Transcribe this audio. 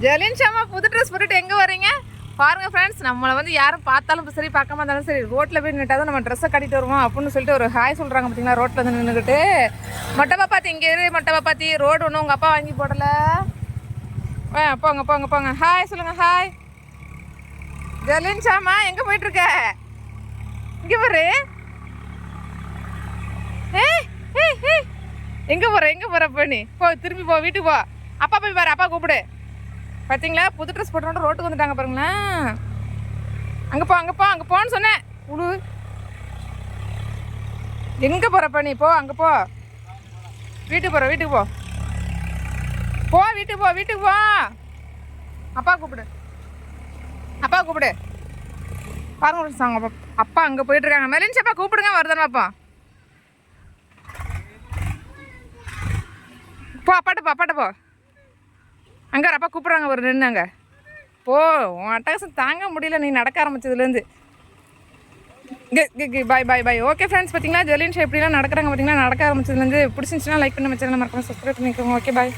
ஜெலின்ஷாமா புது ட்ரெஸ் போட்டுட்டு எங்கே வரீங்க பாருங்கள் ஃப்ரெண்ட்ஸ். நம்மளை வந்து யாரும் பார்த்தாலும் சரி பார்க்காம இருந்தாலும் சரி ரோட்டில் போய் நின்றுட்டாதான் நம்ம ட்ரெஸ்ஸை கட்டிட்டு வருவோம் அப்படின்னு சொல்லிட்டு ஒரு ஹாய் சொல்கிறாங்க பார்த்தீங்களா. ரோட்டில் வந்து நின்றுக்கிட்டு மொட்டை பாப்பாத்தி இங்கே இரு மொட்டை பாப்பாத்தி ரோடு ஒன்றும் உங்கள் அப்பா வாங்கி போடலை. போங்க போங்க போங்க ஹாய் சொல்லுங்கள் ஹாய். ஜெலின்ஷாமா எங்கே போயிட்டுருக்க இங்கே பாரு. எங்கே போகிற பண்ணி போ திரும்பி போ வீட்டுக்கு போ. அப்பா போய் பாரு அப்பா கூப்பிடு. பார்த்தீங்களா புது ட்ரெஸ் போட்டோட ரோட்டுக்கு வந்துட்டாங்க பாருங்களேன். அங்கே போன்னு சொன்னேன். உழு எங்கே போகிறப்ப நீ போ அங்கே போ. வீட்டுக்கு போ வீட்டுக்கு போ. அப்பா கூப்பிடு பாருங்க. அப்பா அங்கே போயிட்டு இருக்காங்க. மெலின்ஸ் அப்பா கூப்பிடுங்க வருதானே அப்பா. போ அப்பாட்ட போ. அங்கே அப்பா கூப்பிட்றாங்க ஒரு நின்னுங்க போ. உன் அட்டகாசம் தாங்க முடியல நீ நடக்க ஆரம்பிச்சதுலேருந்து. பாய். ஓகே ஃப்ரெண்ட்ஸ் பார்த்தீங்களா ஜெலின்ஷா எப்படிலாம் நடக்கிறாங்க பார்த்தீங்களா. நடக்க ஆரம்பிச்சதுலேருந்து பிடிச்சிருந்துச்சுன்னா லைக் பண்ணி மச்சான் மறக்காம சப்ஸ்கிரைப் பண்ணிக்கோங்க. Okay bye.